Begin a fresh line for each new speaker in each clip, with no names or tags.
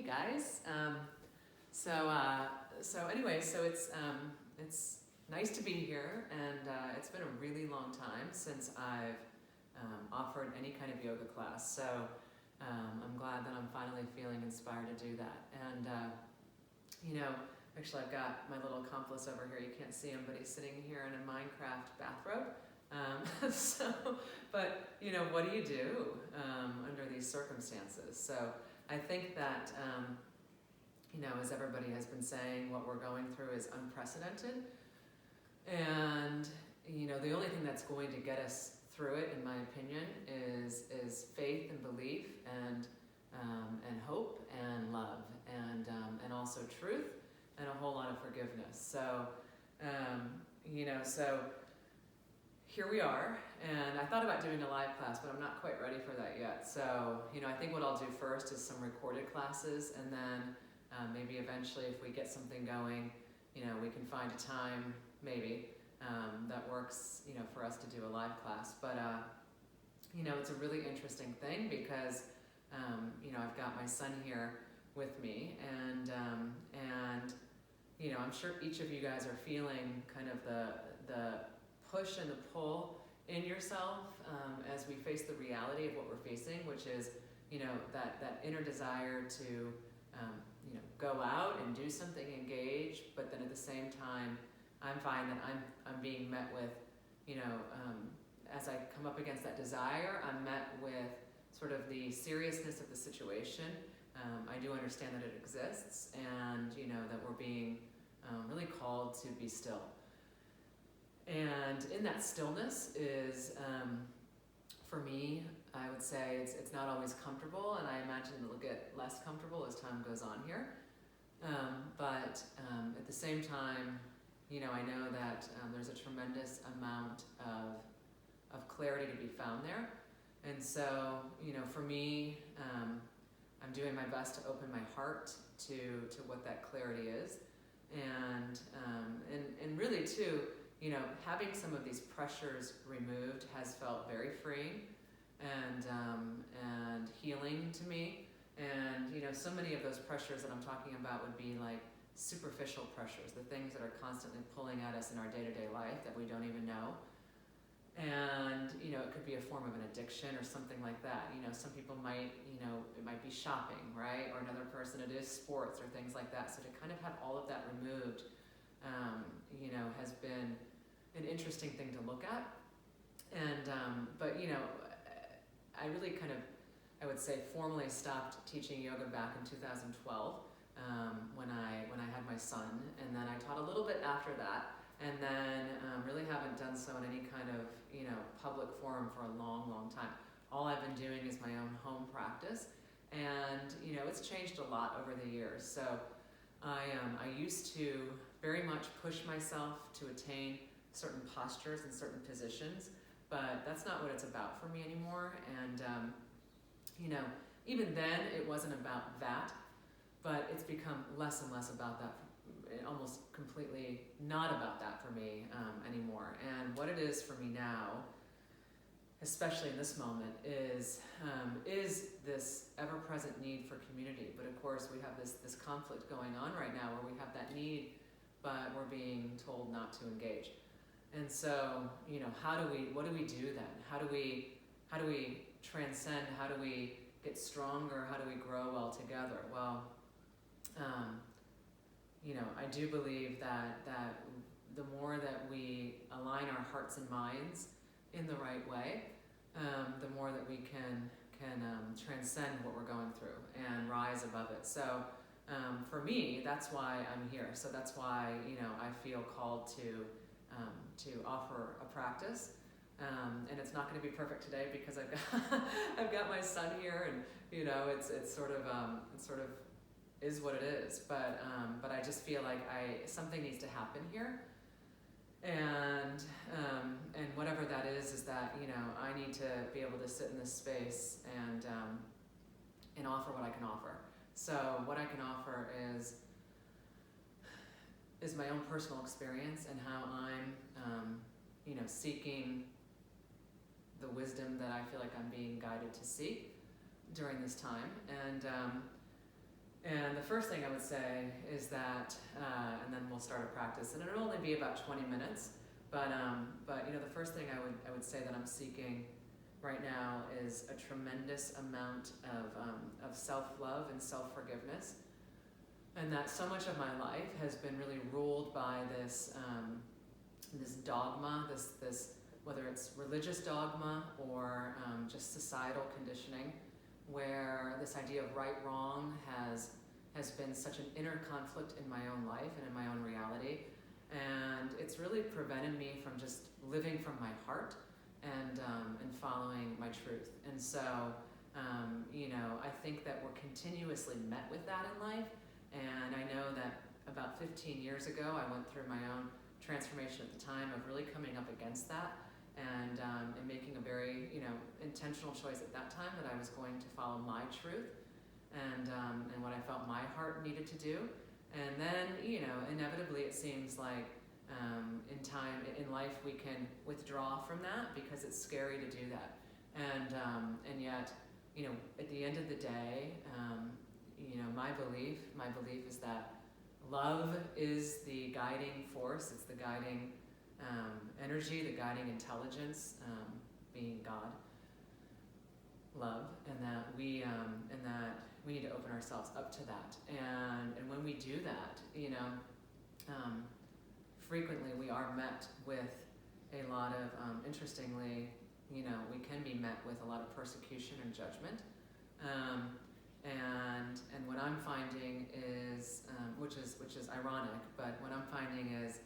guys. So it's nice to be here, and it's been a really long time since I've offered any kind of yoga class. So I'm glad that I'm finally feeling inspired to do that. And actually, I've got my little accomplice over here. You can't see him, but he's sitting here in a Minecraft bathrobe. But what do you do under these circumstances? So I think that, as everybody has been saying, what we're going through is unprecedented. And, the only thing that's going to get us through it, in my opinion, is faith and belief and hope and love and also truth and a whole lot of forgiveness. So, so here we are, and I thought about doing a live class, but I'm not quite ready for that yet. So, I think what I'll do first is some recorded classes, and then maybe eventually if we get something going, we can find a time, maybe, that works, for us to do a live class. But, it's a really interesting thing because, I've got my son here with me, and I'm sure each of you guys are feeling kind of the push and the pull in yourself as we face the reality of what we're facing, which is, that inner desire to, go out and do something, engage, but then at the same time, I'm finding that I'm being met with, as I come up against that desire, I'm met with sort of the seriousness of the situation. I do understand that it exists, and that we're being really called to be still. And in that stillness is, for me, I would say it's not always comfortable, and I imagine it'll get less comfortable as time goes on here. But at the same time, I know that there's a tremendous amount of clarity to be found there. And so, for me, I'm doing my best to open my heart to what that clarity is. And really, too, having some of these pressures removed has felt very freeing and healing to me. And, so many of those pressures that I'm talking about would be like superficial pressures, the things that are constantly pulling at us in our day-to-day life that we don't even know. And, it could be a form of an addiction or something like that. Some people might, it might be shopping, right? Or another person, it is sports or things like that. So to kind of have all of that removed, has been an interesting thing to look at. And, but, I really kind of, I would say, formally stopped teaching yoga back in 2012 when I had my son. And then I taught a little bit after that. And then really haven't done so in any kind of, public forum for a long, long time. All I've been doing is my own home practice. And, it's changed a lot over the years. So I used to very much push myself to attain certain postures and certain positions, but that's not what it's about for me anymore. And, even then it wasn't about that, but it's become less and less about that, almost completely not about that for me anymore. And what it is for me now, especially in this moment, is this ever-present need for community. But of course, we have this conflict going on right now where we have that need, but we're being told not to engage. And so, what do we do then? How do we transcend? How do we get stronger? How do we grow all together? Well, I do believe that the more that we align our hearts and minds in the right way, the more that we can transcend what we're going through and rise above it. So for me, that's why I'm here. So that's why I feel called to offer a practice. And it's not going to be perfect today because I've got my son here, and it's sort of is what it is. But I just feel like something needs to happen here. And whatever that is that I need to be able to sit in this space and offer what I can offer. So what I can offer is my own personal experience and how I'm seeking the wisdom that I feel like I'm being guided to seek during this time. And first thing I would say is that, and then we'll start a practice, and it'll only be about 20 minutes. But the first thing I would say that I'm seeking right now is a tremendous amount of self-love and self-forgiveness, and that so much of my life has been really ruled by this this dogma, this whether it's religious dogma or just societal conditioning, where this idea of right wrong has been such an inner conflict in my own life and in my own reality. And it's really prevented me from just living from my heart and following my truth. And so, I think that we're continuously met with that in life. And I know that about 15 years ago, I went through my own transformation at the time of really coming up against that and making a very, intentional choice at that time that I was going to follow my truth and what I felt my heart needed to do. And then, inevitably it seems like in life we can withdraw from that because it's scary to do that. And yet, at the end of the day, my belief is that love is the guiding force. It's the guiding energy, the guiding intelligence, being God, love, and that we need to open ourselves up to that. And when we do that, frequently we are met with a lot of, interestingly, we can be met with a lot of persecution and judgment. And what I'm finding is, which is ironic, but what I'm finding is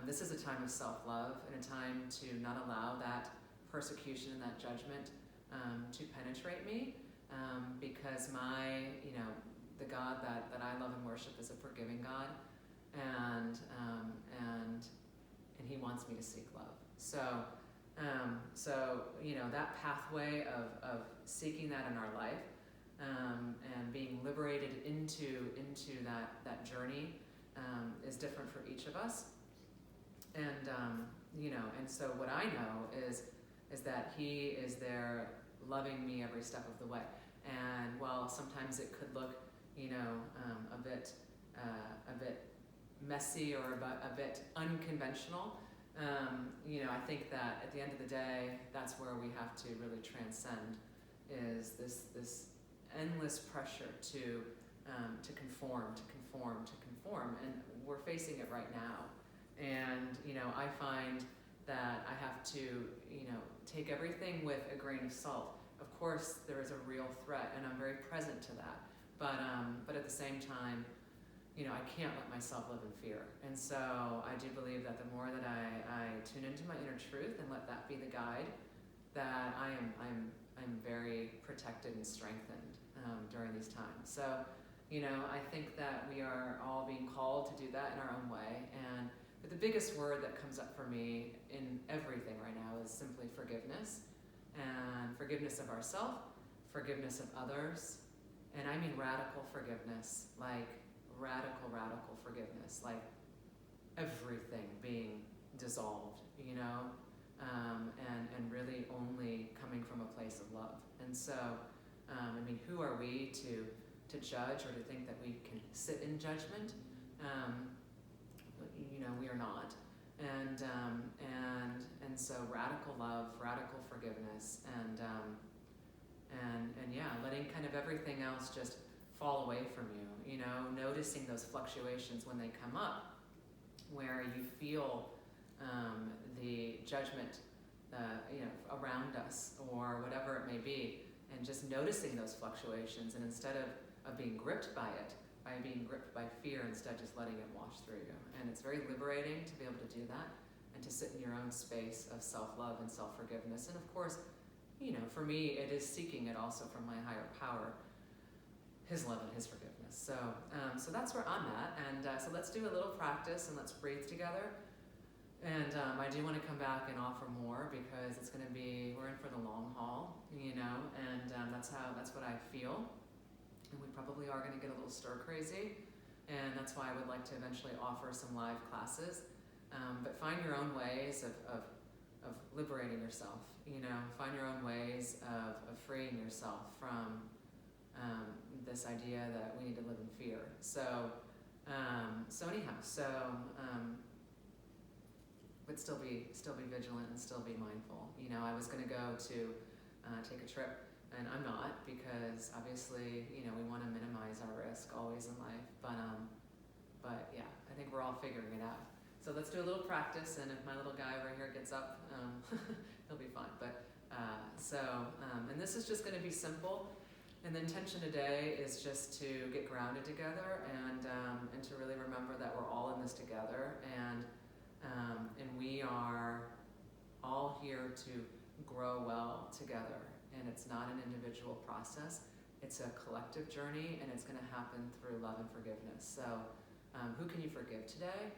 this is a time of self-love and a time to not allow that persecution and that judgment to penetrate me, because the God that I love and worship is a forgiving God, and He wants me to seek love. So that pathway of seeking that in our life, and being liberated into that journey is different for each of us. And so what I know is that He is there loving me every step of the way. And while sometimes it could look, a bit messy or a bit unconventional, I think that at the end of the day, that's where we have to really transcend, is this endless pressure to conform, and we're facing it right now. And I find that I have to take everything with a grain of salt. Of course, there is a real threat, and I'm very present to that. But at the same time, I can't let myself live in fear. And so I do believe that the more that I tune into my inner truth and let that be the guide, that I'm very protected and strengthened during these times. So, I think that we are all being called to do that in our own way. But the biggest word that comes up for me in everything right now is simply forgiveness. And forgiveness of ourselves, forgiveness of others, and I mean radical forgiveness, like radical forgiveness, like everything being dissolved, and really only coming from a place of love. And so, who are we to judge or to think that we can sit in judgment? We are not. And so radical love, radical forgiveness, and letting kind of everything else just fall away from you, noticing those fluctuations when they come up, where you feel the judgment, around us or whatever it may be, and just noticing those fluctuations, and instead of being gripped by it, by being gripped by fear, instead just letting it wash through you. And it's very liberating to be able to do that and to sit in your own space of self-love and self-forgiveness. And of course, for me, it is seeking it also from my higher power, His love and His forgiveness. So that's where I'm at. And so let's do a little practice and let's breathe together. And I do want to come back and offer more, because it's going to be, we're in for the long haul, and that's what I feel. And we probably are going to get a little stir crazy, and that's why I would like to eventually offer some live classes. But find your own ways of liberating yourself, find your own ways of freeing yourself from this idea that we need to live in fear. So anyhow, but still be vigilant and still be mindful. You know, I was going to go to take a trip, and I'm not, because obviously, you know, we want to minimize our risk always in life. But yeah, I think we're all figuring it out. So let's do a little practice, and if my little guy over here gets up, he'll be fine. And this is just going to be simple. And the intention today is just to get grounded together and to really remember that we're all in this together, and we are all here to grow well together. And it's not an individual process; it's a collective journey, and it's going to happen through love and forgiveness. So, who can you forgive today?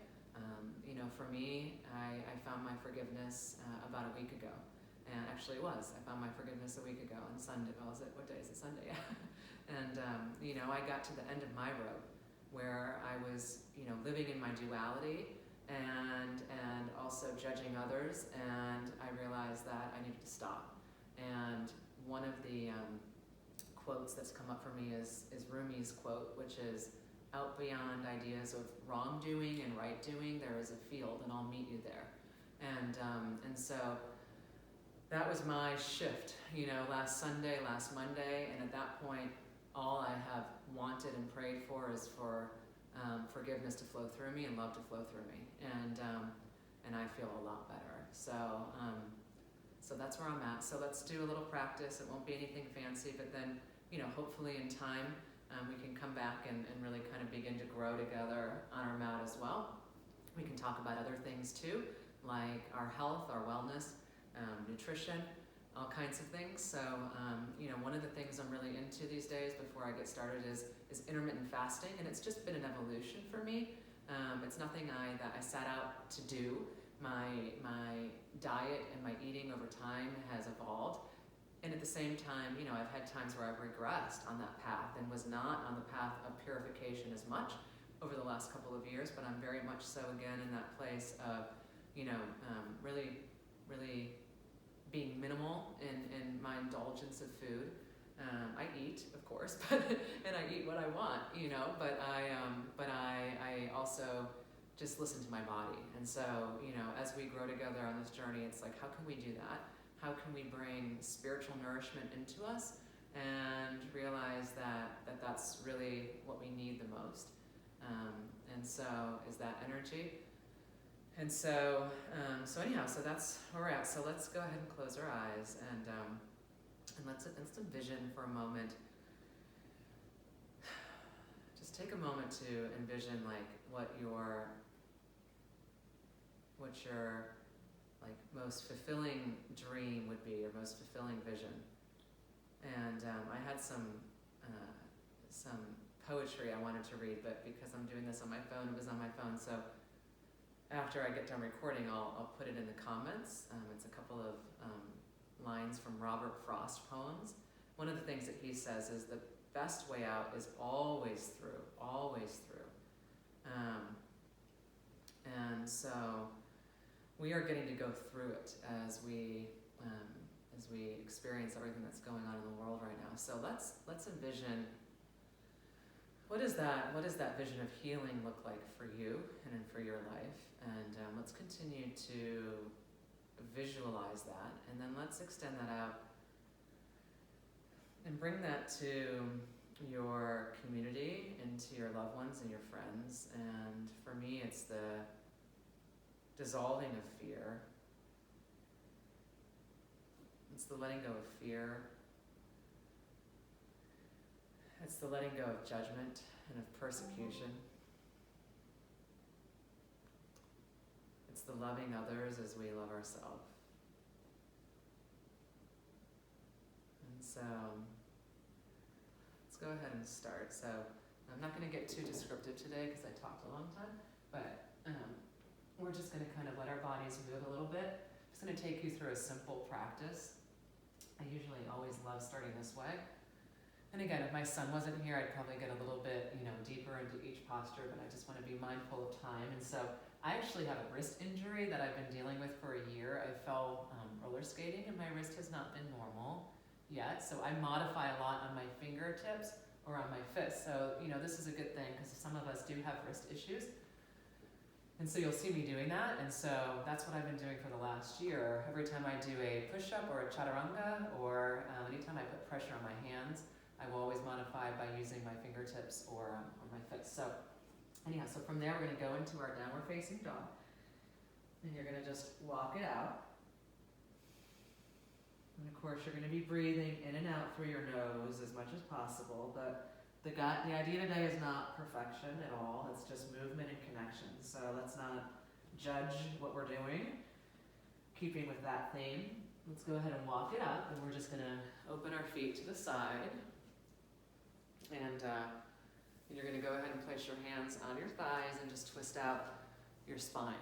You know, for me, I found my forgiveness about a week ago. And actually it was. I found my forgiveness a week ago on Sunday. What day is it? Sunday, yeah. And, you know, I got to the end of my road where I was, you know, living in my duality and also judging others. And I realized that I needed to stop. And one of the quotes that's come up for me is Rumi's quote, which is, "Out beyond ideas of wrongdoing and right doing, there is a field, and I'll meet you there." And so that was my shift, you know, last Monday, and at that point, all I have wanted and prayed for is for forgiveness to flow through me and love to flow through me, and I feel a lot better. So that's where I'm at. So let's do a little practice. It won't be anything fancy, but then, you know, hopefully in time, we can come back and really kind of begin to grow together on our mat as well. We can talk about other things too, like our health, our wellness, nutrition, all kinds of things. So, you know, one of the things I'm really into these days before I get started is intermittent fasting, and it's just been an evolution for me. It's nothing that I set out to do. My diet and my eating over time has evolved. And at the same time, you know, I've had times where I've regressed on that path and was not on the path of purification as much over the last couple of years, but I'm very much so again in that place of, you know, really being minimal in my indulgence of food. I eat, of course, and I eat what I want, you know, but I also just listen to my body. And so, you know, as we grow together on this journey, it's like, how can we do that? How can we bring spiritual nourishment into us and realize that that's really what we need the most? And so is that energy. And so anyhow, so that's where we're at. So let's go ahead and close our eyes and let's envision for a moment. Just take a moment to envision like what your like most fulfilling dream would be, or most fulfilling vision. And I had some poetry I wanted to read, but because I'm doing this on my phone, it was on my phone. So after I get done recording, I'll put it in the comments. It's a couple of lines from Robert Frost poems. One of the things that he says is the best way out is always through, always through. And so we are getting to go through it as we experience everything that's going on in the world right now. So let's envision, what does that vision of healing look like for you and for your life? And let's continue to visualize that, and then let's extend that out and bring that to your community and to your loved ones and your friends. And for me, it's the dissolving of fear. It's the letting go of fear. It's the letting go of judgment and of persecution. It's the loving others as we love ourselves. And so let's go ahead and start. So I'm not going to get too descriptive today because I talked a long time, but we're just going to kind of let our bodies move a little bit. I'm just going to take you through a simple practice. I usually always love starting this way. And again, if my son wasn't here, I'd probably get a little bit, deeper into each posture, but I just want to be mindful of time. And so I actually have a wrist injury that I've been dealing with for a year. I fell roller skating and my wrist has not been normal yet. So I modify a lot on my fingertips or on my fist. So, this is a good thing because some of us do have wrist issues. And so you'll see me doing that, and so that's what I've been doing for the last year. Every time I do a push-up or a chaturanga, or anytime I put pressure on my hands, I will always modify by using my fingertips or my fists. So anyhow, so from there we're going to go into our downward facing dog. And you're going to just walk it out. And of course you're going to be breathing in and out through your nose as much as possible, but the idea today is not perfection at all, it's just movement and connection. So let's not judge what we're doing. Keeping with that theme, let's go ahead and walk it up, and we're just going to open our feet to the side. And you're going to go ahead and place your hands on your thighs and just twist out your spine.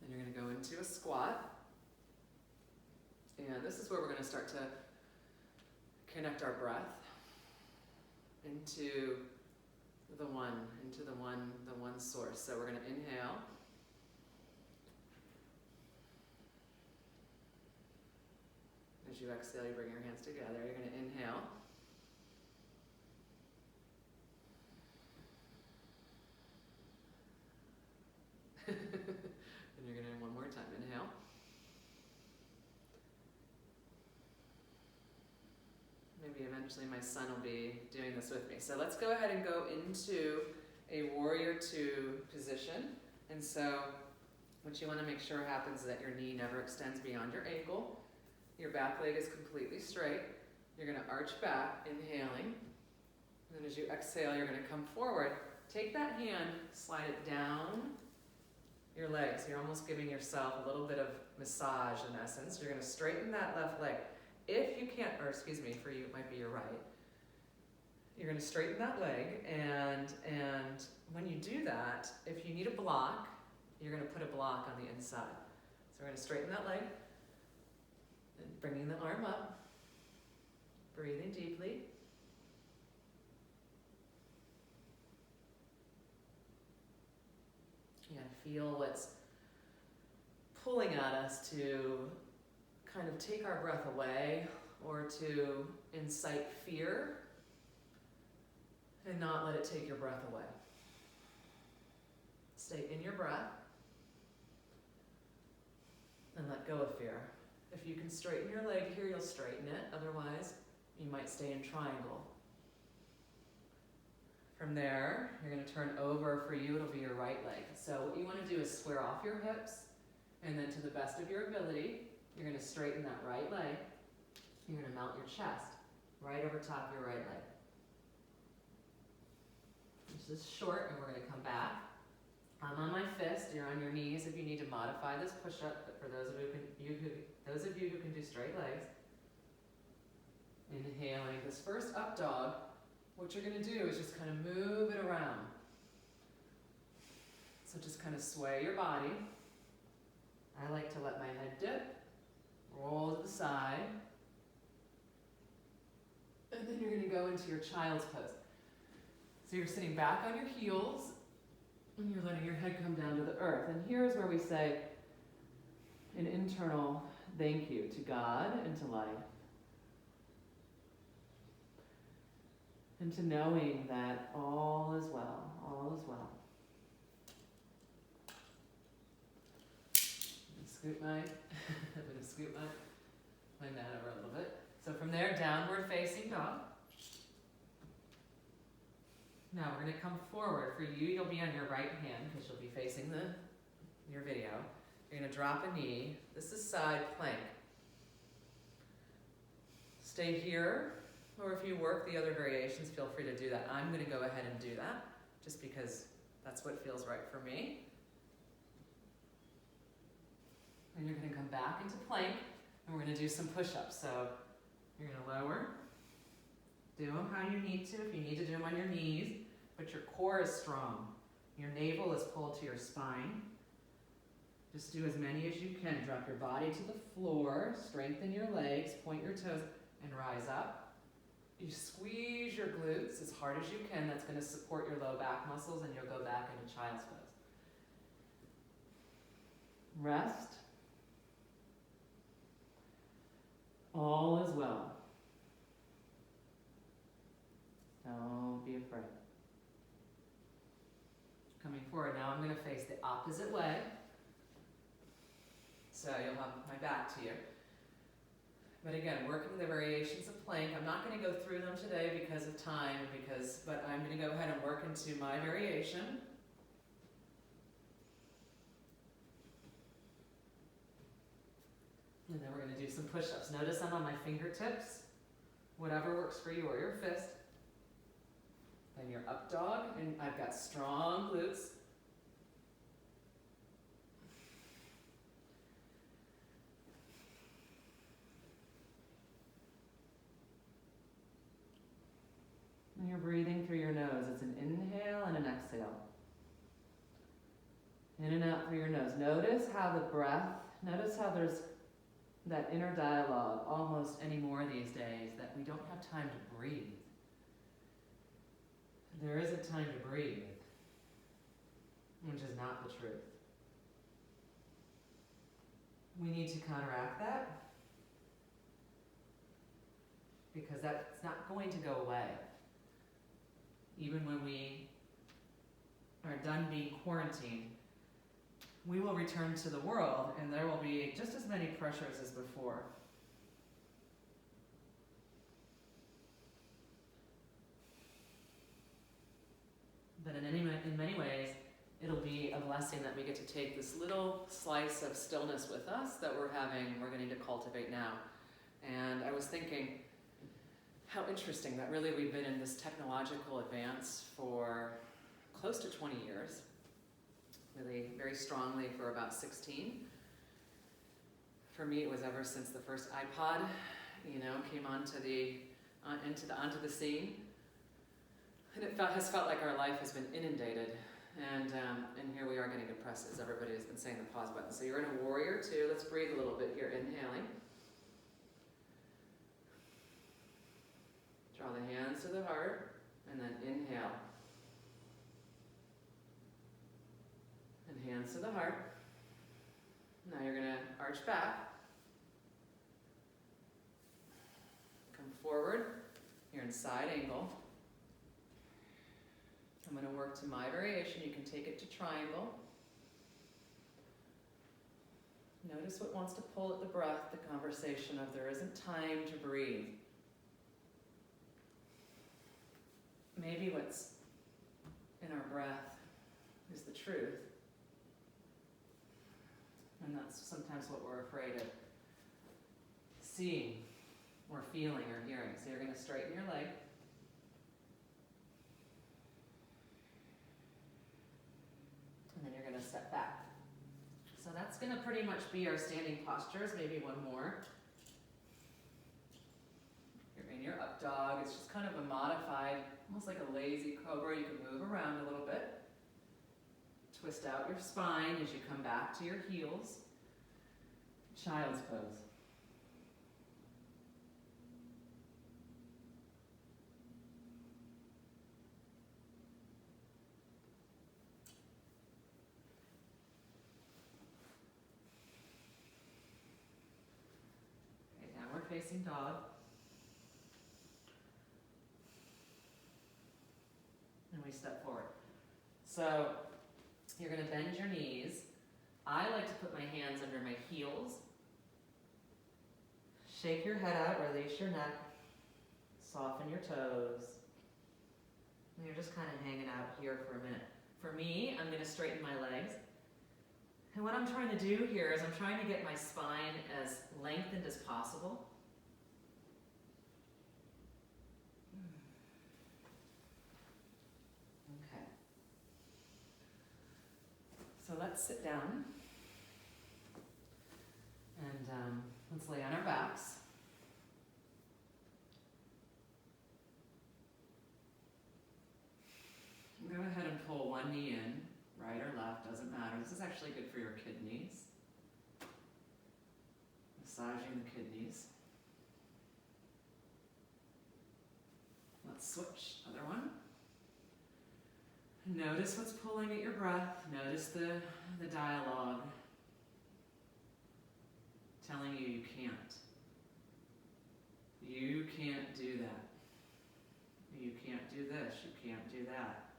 Then you're going to go into a squat. And this is where we're going to start to connect our breath into the one source. So we're going to inhale. As you exhale, you bring your hands together. You're going to inhale. And you're going to, one more time, inhale. Maybe eventually my son will be doing this with me. So let's go ahead and go into a warrior two position. And so what you want to make sure happens is that your knee never extends beyond your ankle. Your back leg is completely straight. You're going to arch back, inhaling. And then as you exhale, you're going to come forward. Take that hand, slide it down your legs. You're almost giving yourself a little bit of massage in essence. You're going to straighten that left leg. If you can't, or excuse me, for you it might be your right. You're going to straighten that leg, and when you do that, if you need a block, you're going to put a block on the inside. So we're going to straighten that leg, and bringing the arm up, breathing deeply. You got to feel what's pulling at us to kind of take our breath away or to incite fear and not let it take your breath away. Stay in your breath and let go of fear. If you can straighten your leg here, you'll straighten it. Otherwise, you might stay in triangle. From there, you're going to turn over. For you, it'll be your right leg. So what you want to do is square off your hips, and then to the best of your ability, you're going to straighten that right leg. You're going to mount your chest right over top of your right leg. This is short, and we're going to come back. I'm on my fist. You're on your knees if you need to modify this push-up. But for those of you who can do straight legs, inhaling this first up dog, what you're going to do is just kind of move it around. So just kind of sway your body. I like to let my head dip, roll to the side, and then you're going to go into your child's pose. So you're sitting back on your heels, and you're letting your head come down to the earth. And here's where we say an internal thank you to God and to life. And to knowing that all is well, all is well. I'm gonna scoot my mat over a little bit. So from there, downward facing dog. Now we're going to come forward. For you, you'll be on your right hand because you'll be facing your video. You're going to drop a knee. This is side plank. Stay here, or if you work the other variations, feel free to do that. I'm going to go ahead and do that just because that's what feels right for me. And you're going to come back into plank, and we're going to do some push-ups. So you're going to lower. Do them how you need to. If you need to do them on your knees, but your core is strong. Your navel is pulled to your spine. Just do as many as you can. Drop your body to the floor, strengthen your legs, point your toes, and rise up. You squeeze your glutes as hard as you can. That's going to support your low back muscles, and you'll go back into child's pose. Rest. All is well. Don't be afraid. Coming forward, now I'm going to face the opposite way. So you'll have my back to you. But again, working the variations of plank. I'm not going to go through them today because of time, but I'm going to go ahead and work into my variation. And then we're going to do some push-ups. Notice I'm on my fingertips, whatever works for you, or your fist. Then your up dog, and I've got strong glutes. And you're breathing through your nose. It's an inhale and an exhale. In and out through your nose. Notice how there's that inner dialogue almost anymore these days, that we don't have time to breathe. There isn't time to breathe, which is not the truth. We need to counteract that, because that's not going to go away. Even when we are done being quarantined, we will return to the world, and there will be just as many pressures as before. But in many ways, it'll be a blessing that we get to take this little slice of stillness with us that we're going to need to cultivate now. And I was thinking how interesting that really we've been in this technological advance for close to 20 years. Really very strongly for about 16. For me, it was ever since the first iPod, came onto the scene. And it has felt like our life has been inundated. And here we are getting depressed, as everybody has been saying the pause button. So you're in a warrior two. Let's breathe a little bit here, inhaling. Draw the hands to the heart, and then inhale. And hands to the heart. Now you're going to arch back. Come forward. You're in side angle. I'm going to work to my variation. You can take it to triangle. Notice what wants to pull at the breath, the conversation of there isn't time to breathe. Maybe what's in our breath is the truth. And that's sometimes what we're afraid of seeing or feeling or hearing. So you're going to straighten your leg. And then you're going to step back. So that's going to pretty much be our standing postures. Maybe one more. You're in your up dog. It's just kind of a modified, almost like a lazy cobra. You can move around a little bit. Twist out your spine as you come back to your heels. Child's pose. Okay, downward facing dog. And we step forward. So you're going to bend your knees. I like to put my hands under my heels. Shake your head out, release your neck. Soften your toes. And you're just kind of hanging out here for a minute. For me, I'm going to straighten my legs. And what I'm trying to do here is I'm trying to get my spine as lengthened as possible. Okay. So let's sit down. And let's lay on our backs. Go ahead and pull one knee in, right or left, doesn't matter. This is actually good for your kidneys. Massaging the kidneys. Let's switch. Other one. Notice what's pulling at your breath. Notice the dialogue telling you you can't. You can't do that. You can't do this. You can't do that.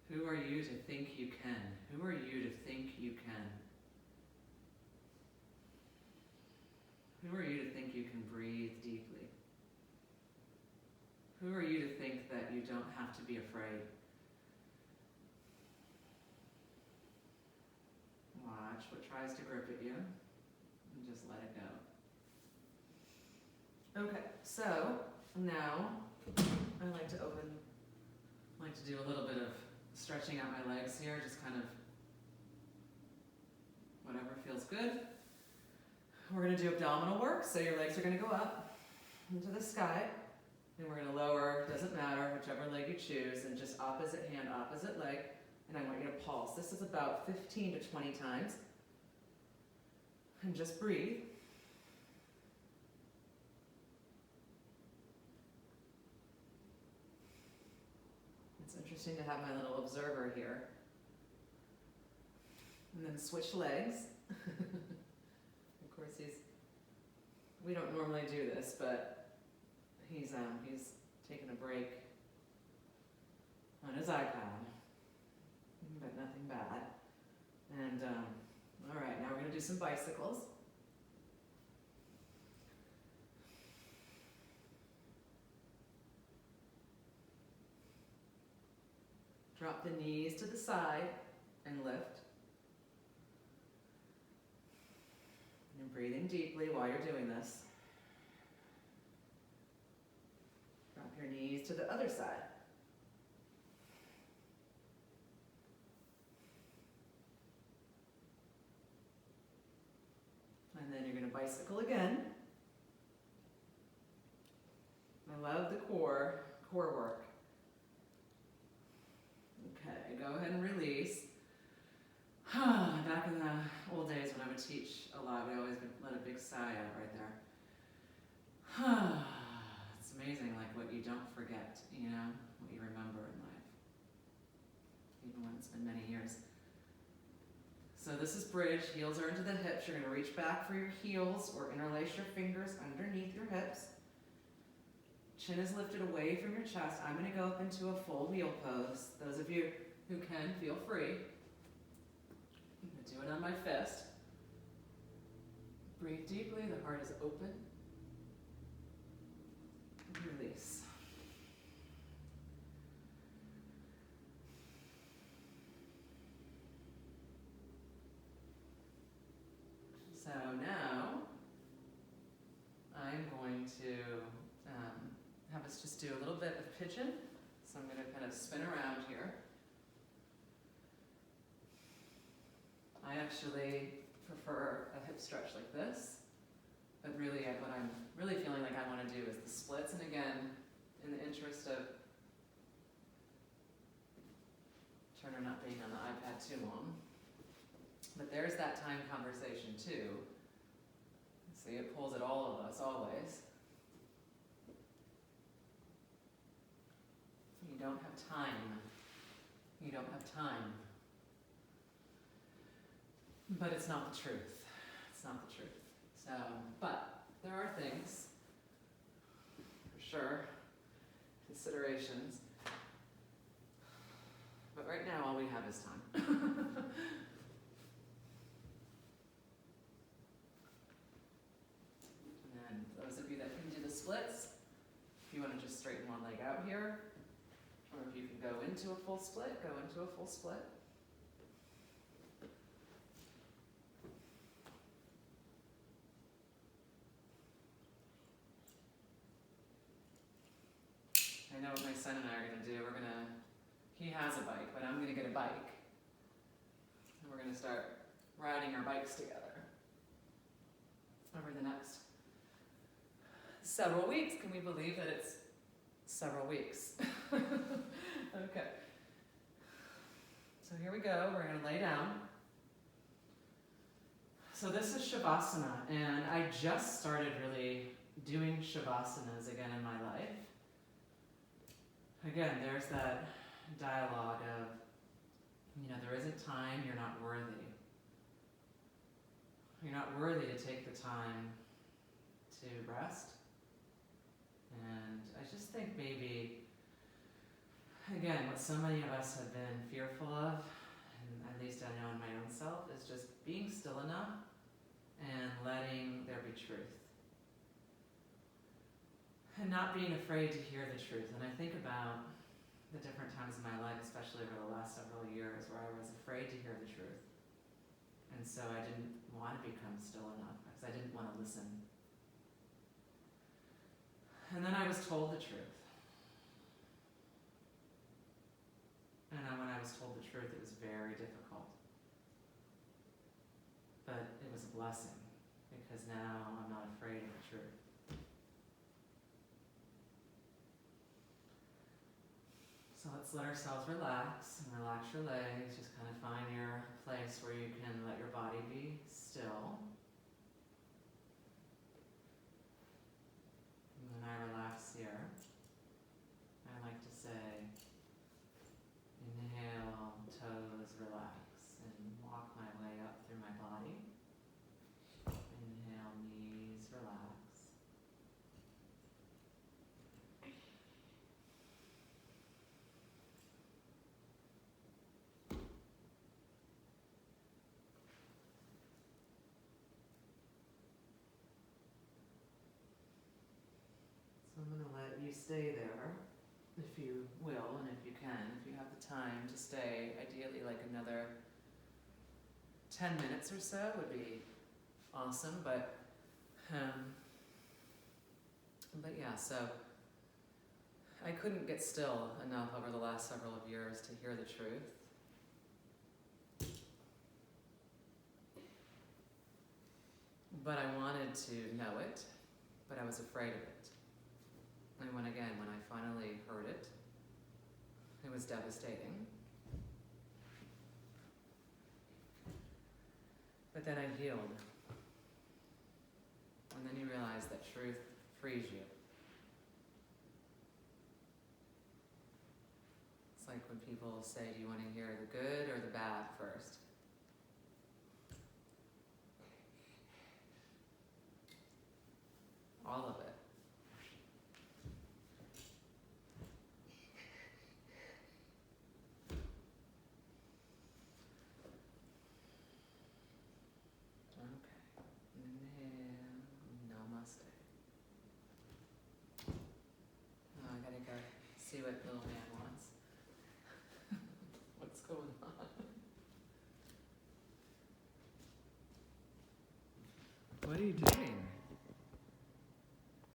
Who are you to think you can? Who are you to think you can? Who are you to think you can breathe deeply? Who are you to think that you don't have to be afraid? Watch what tries to grip at you and just let it go. Okay, so now I like to do a little bit of stretching out my legs here, just kind of whatever feels good. We're going to do abdominal work, so your legs are going to go up into the sky, and we're going to lower, doesn't matter, whichever leg you choose, and just opposite hand, opposite leg, and I want you to pulse. This is about 15 to 20 times, and just breathe. It's interesting to have my little observer here. And then switch legs. Of course, we don't normally do this, but he's taking a break on his iPad, but nothing bad. And all right, now we're going to do some bicycles. Drop the knees to the side and lift. And breathing deeply while you're doing this. Drop your knees to the other side. And then you're going to bicycle again. I love the core work. Okay, go ahead and release. Back in the old days when I would teach a lot, we always would let a big sigh out right there. It's amazing, like what you don't forget, you know, what you remember in life, even when it's been many years. So this is bridge, heels are into the hips. You're going to reach back for your heels or interlace your fingers underneath your hips. Chin is lifted away from your chest. I'm going to go up into a full wheel pose. Those of you who can, feel free. I'm going to do it on my fist. Breathe deeply, the heart is open. And release. So now, I'm going to have us just do a little bit of pigeon. So I'm going to kind of spin around here. I actually prefer a hip stretch like this, but really what I'm really feeling like I want to do is the splits. And again, in the interest of Turner not being on the iPad too long, but there's that time conversation too. See, it pulls at all of us always. You don't have time. You don't have time. But it's not the truth. It's not the truth. So, but there are things, for sure, considerations. But right now, all we have is time. And those of you that can do the splits, if you want to just straighten one leg out here, or if you can go into a full split, go into a full split. I know what my son and I are going to do. He has a bike, but I'm going to get a bike. And we're going to start riding our bikes together over the next several weeks. Can we believe that it's several weeks? Okay. So here we go. We're going to lay down. So this is Shavasana, and I just started really doing Shavasanas again in my life. Again, there's that dialogue of, there isn't time, you're not worthy. You're not worthy to take the time to rest. again, what so many of us have been fearful of, and at least I know in my own self, is just being still enough and letting there be truth. And not being afraid to hear the truth. And I think about the different times in my life, especially over the last several years, where I was afraid to hear the truth. And so I didn't want to become still enough because I didn't want to listen. And then I was told the truth. And when I was told the truth, it was very difficult. But it was a blessing, because now I'm not afraid of the truth. So let's let ourselves relax and relax your legs. Just kind of find your place where you can let your body be still. And when I relax here, I like to say, inhale, toes relax, and walk my way up through my body. Inhale, knees relax. So I'm going to let you stay there, if you will, and if you can, if you have the time to stay, ideally like another 10 minutes or so would be awesome, but yeah, so I couldn't get still enough over the last several years to hear the truth. But I wanted to know it, but I was afraid of it. And when I finally heard it, it was devastating. But then I healed. And then you realize that truth frees you. It's like when people say, do you want to hear the good or the bad first? All of it. Okay. Inhale. Namaste. Oh, I gotta go see what little man wants. What's going on? What are you doing?